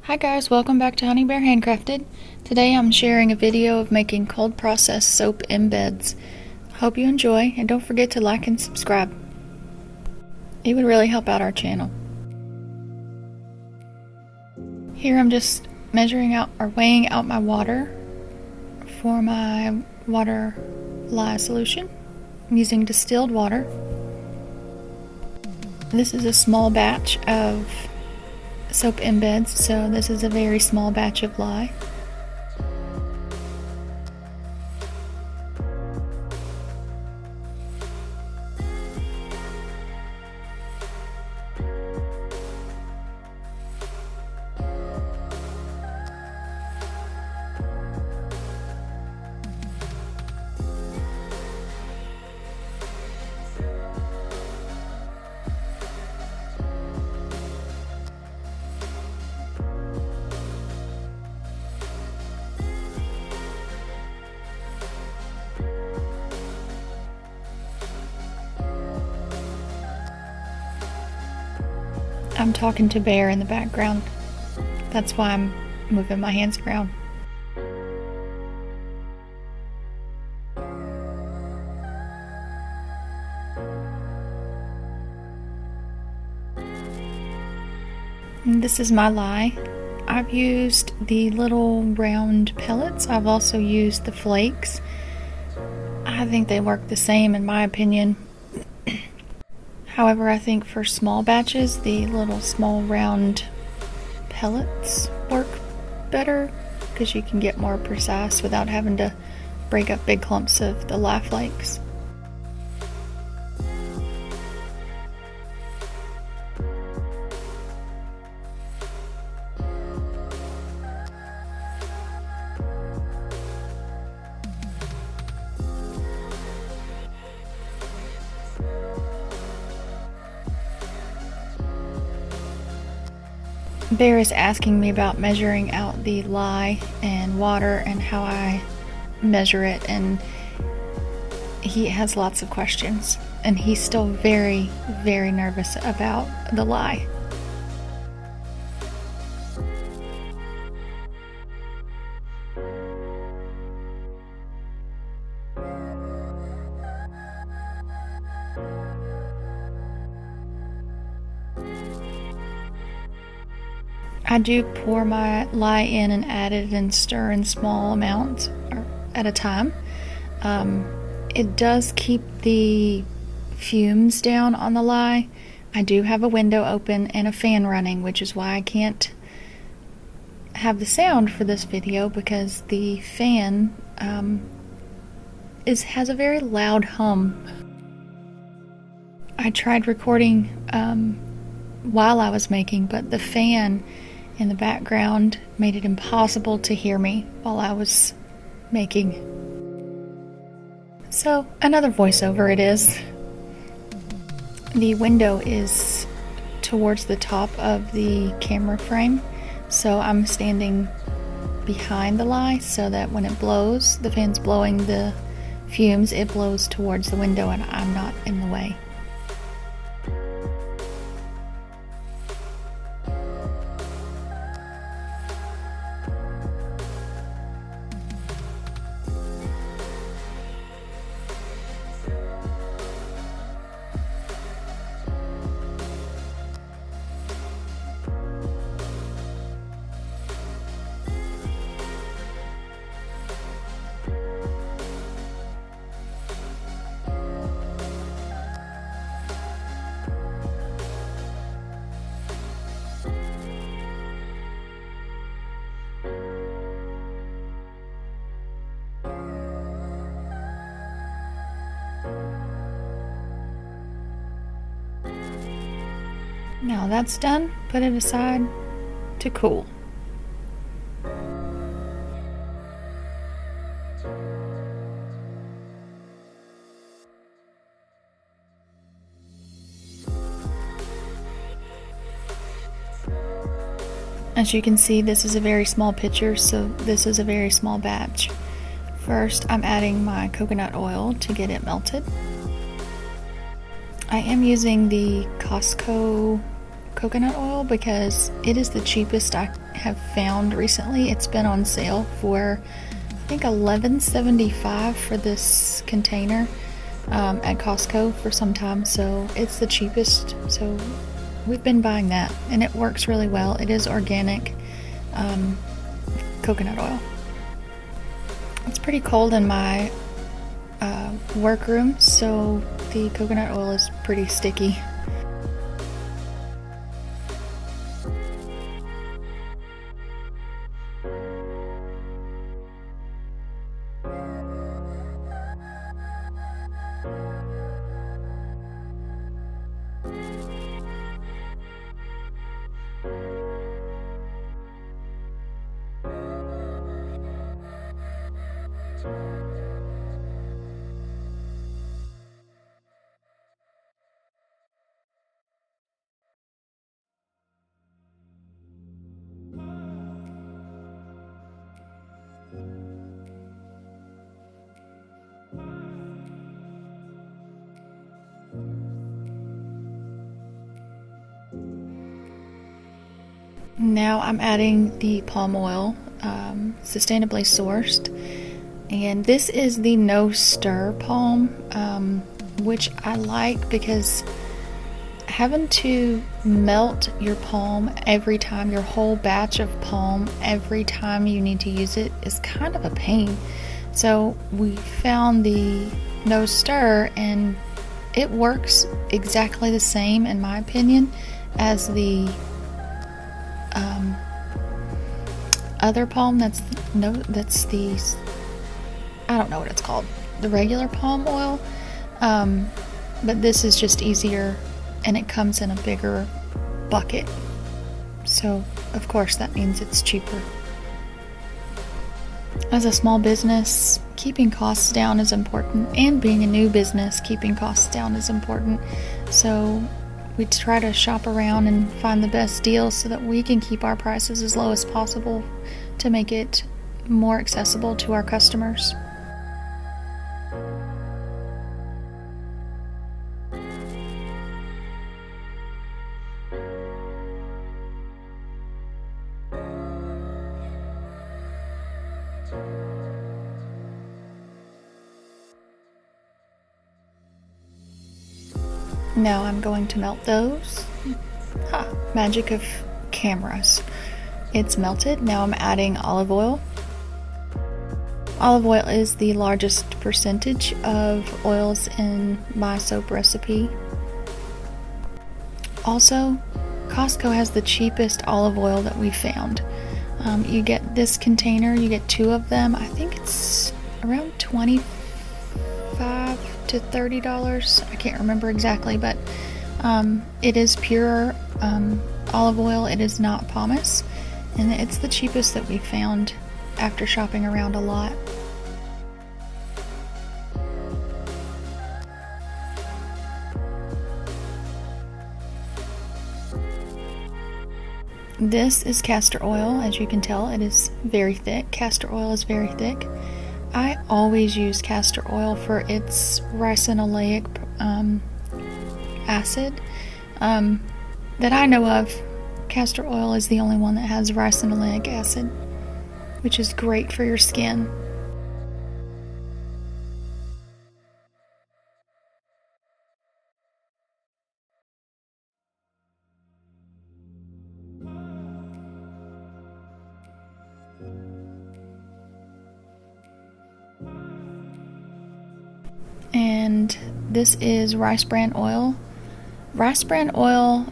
Hi guys, welcome back to Honey Bear Handcrafted. Today I'm sharing a video of making cold process soap embeds. Hope you enjoy, and don't forget to like and subscribe. It would really help out our channel. Here I'm just measuring out or weighing out my water for my water lye solution. I'm using distilled water. This is a small batch of soap embeds, so this is a very small batch of lye. I'm talking to Bear in the background. That's why I'm moving my hands around. And this is my lye. I've used the little round pellets. I've also used the flakes. I think they work the same in my opinion. However, I think for small batches, the little small round pellets work better because you can get more precise without having to break up big clumps of the lye flakes. Bear is asking me about measuring out the lye and water and how I measure it, and he has lots of questions, and he's still very, very nervous about the lye. I do pour my lye in and add it and stir in small amounts or at a time. It does keep the fumes down on the lye. I do have a window open and a fan running, which is why I can't have the sound for this video because the fan has a very loud hum. I tried recording while I was making, but the fan in the background made it impossible to hear me while I was making. So, another voiceover it is. The window is towards the top of the camera frame, so I'm standing behind the lye so that when it blows, the fan's blowing the fumes, it blows towards the window and I'm not in the way. Now that's done, put it aside to cool. As you can see, this is a very small pitcher, so this is a very small batch. First, I'm adding my coconut oil to get it melted. I am using the Costco coconut oil because it is the cheapest I have found recently. It's been on sale for I think $11.75 for this container at Costco for some time, so it's the cheapest. So we've been buying that, and it works really well. It is organic coconut oil. It's pretty cold in my workroom, so the coconut oil is pretty sticky. Now I'm adding the palm oil, sustainably sourced, and this is the no stir palm, which I like because having to melt your palm every time, your whole batch of palm every time you need to use it, is kind of a pain. So we found the no stir, and it works exactly the same, in my opinion, as the other palm. That's the, I don't know what it's called, the regular palm oil, but this is just easier, and it comes in a bigger bucket, so of course that means it's cheaper. As a small business, keeping costs down is important, and being a new business, keeping costs down is important. So we try to shop around and find the best deals so that we can keep our prices as low as possible to make it more accessible to our customers. Now I'm going to melt those. Magic of cameras. It's melted. Now I'm adding olive oil. Olive oil is the largest percentage of oils in my soap recipe. Also, Costco has the cheapest olive oil that we found. You get this container, you get 2 of them. I think it's around $25 to $30. I can't remember exactly, but it is pure olive oil. It is not pomace, and it's the cheapest that we found after shopping around a lot. This is castor oil. As you can tell, it is very thick. Castor oil is very thick. I always use castor oil for its ricinoleic acid that I know of. Castor oil is the only one that has ricinoleic acid, which is great for your skin. And this is rice bran oil. Rice bran oil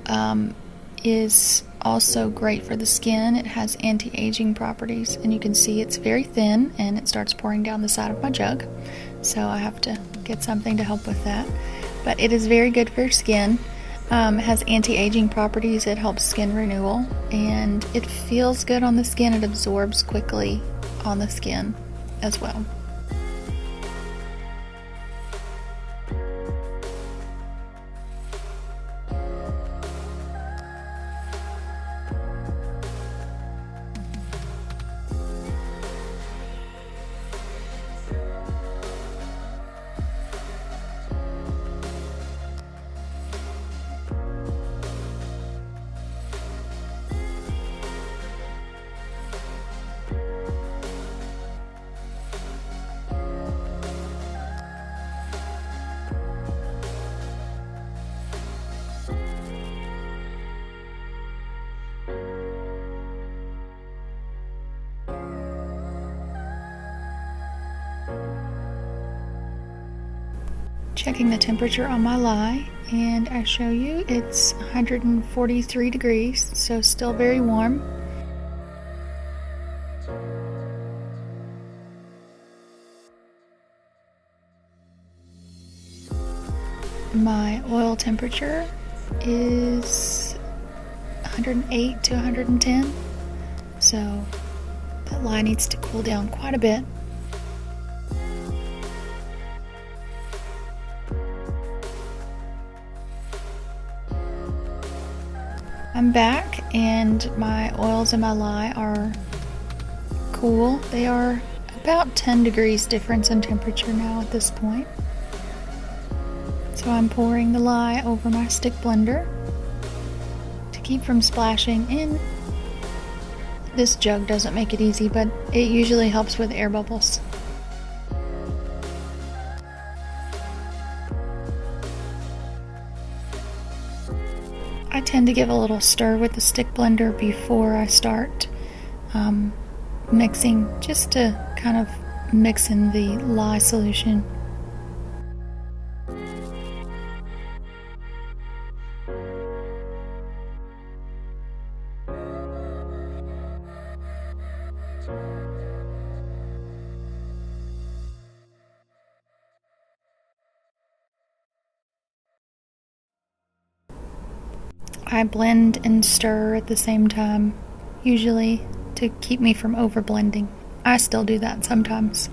is also great for the skin. It has anti-aging properties, and you can see it's very thin, and it starts pouring down the side of my jug, so I have to get something to help with that. But it is very good for your skin. It has anti-aging properties. It helps skin renewal, and it feels good on the skin. It absorbs quickly on the skin as well. checking the temperature on my lye, and I show you it's 143 degrees, so still very warm. My oil temperature is 108 to 110, so that lye needs to cool down quite a bit. I'm back, and my oils and my lye are cool. They are about 10 degrees difference in temperature now at this point. So I'm pouring the lye over my stick blender to keep from splashing in. This jug doesn't make it easy, but it usually helps with air bubbles. I tend to give a little stir with the stick blender before I start mixing, just to kind of mix in the lye solution. I blend and stir at the same time, usually to keep me from over blending. I still do that sometimes.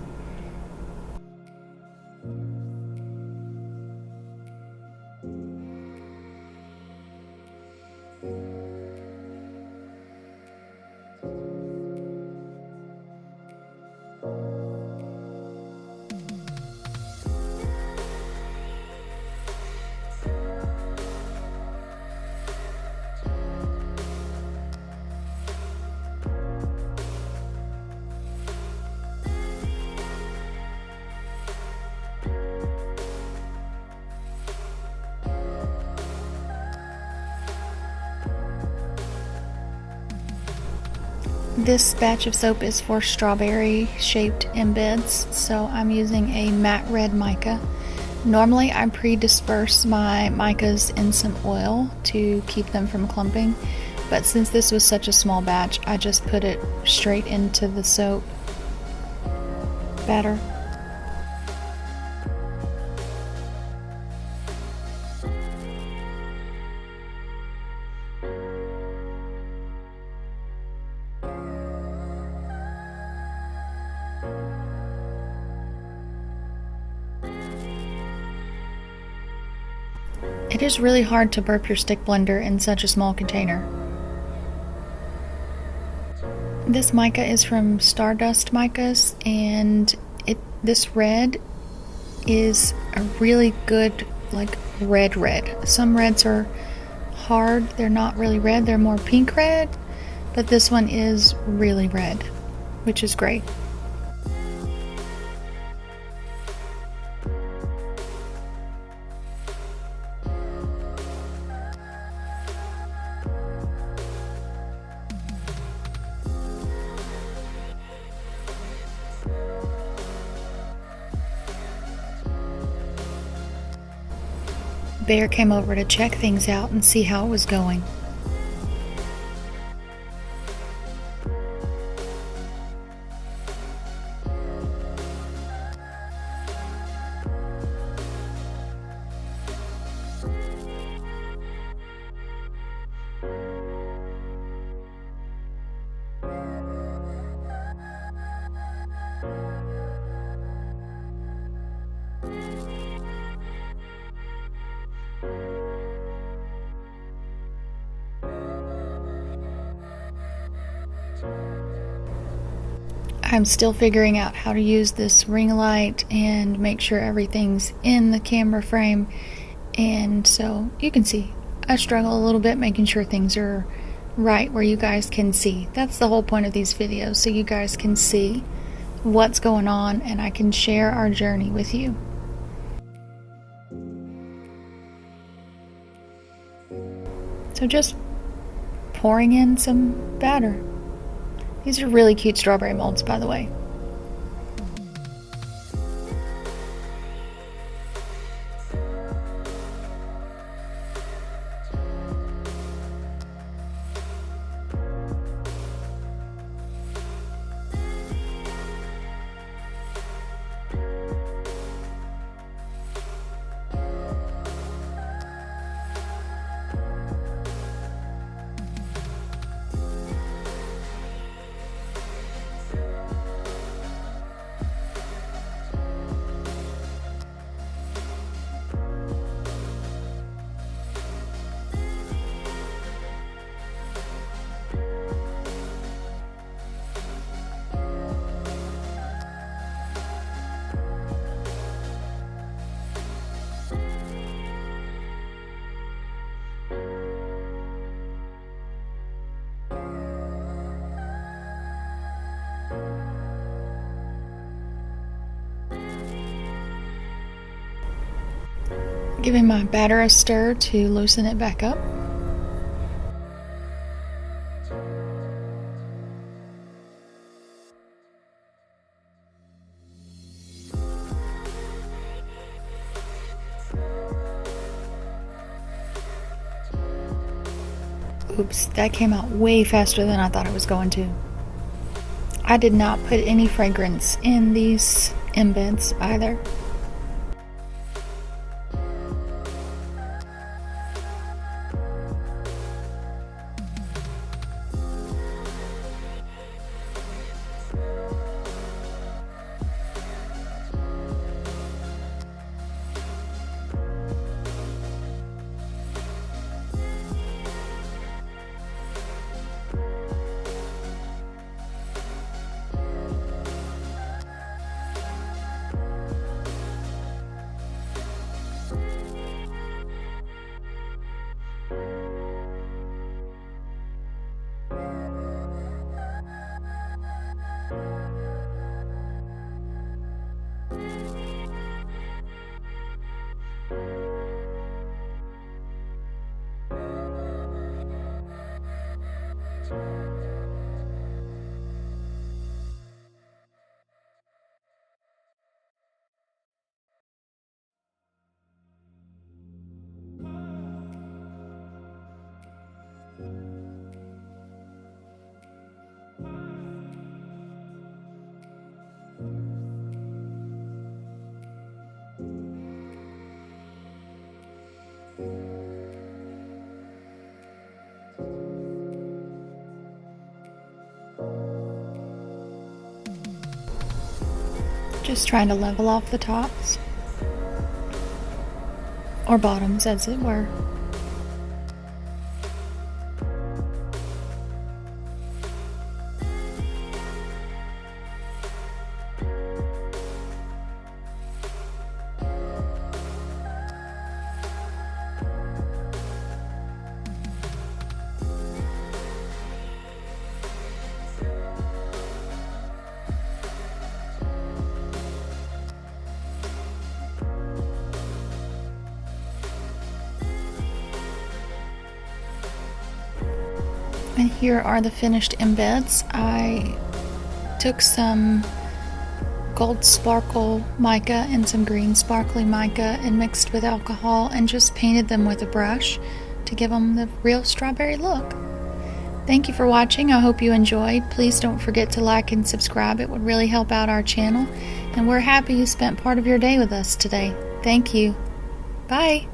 This batch of soap is for strawberry shaped embeds, so I'm using a matte red mica. Normally I pre-disperse my micas in some oil to keep them from clumping, but since this was such a small batch, I just put it straight into the soap batter. It is really hard to burp your stick blender in such a small container. This mica is from Stardust Micas, and this red is a really good, like, red. Some reds are hard, they're not really red, they're more pink red, but this one is really red, which is great. Bear came over to check things out and see how it was going. I'm still figuring out how to use this ring light and make sure everything's in the camera frame, and so you can see I struggle a little bit making sure things are right where you guys can see. That's the whole point of these videos, so you guys can see what's going on and I can share our journey with you. So just pouring in some batter. These are really cute strawberry molds, by the way. Giving my batter a stir to loosen it back up. Oops, that came out way faster than I thought it was going to. I did not put any fragrance in these embeds either. Just trying to level off the tops, or bottoms as it were. And here are the finished embeds. I took some gold sparkle mica and some green sparkly mica and mixed with alcohol and just painted them with a brush to give them the real strawberry look. Thank you for watching. I hope you enjoyed. Please don't forget to like and subscribe. It would really help out our channel. And we're happy you spent part of your day with us today. Thank you. Bye.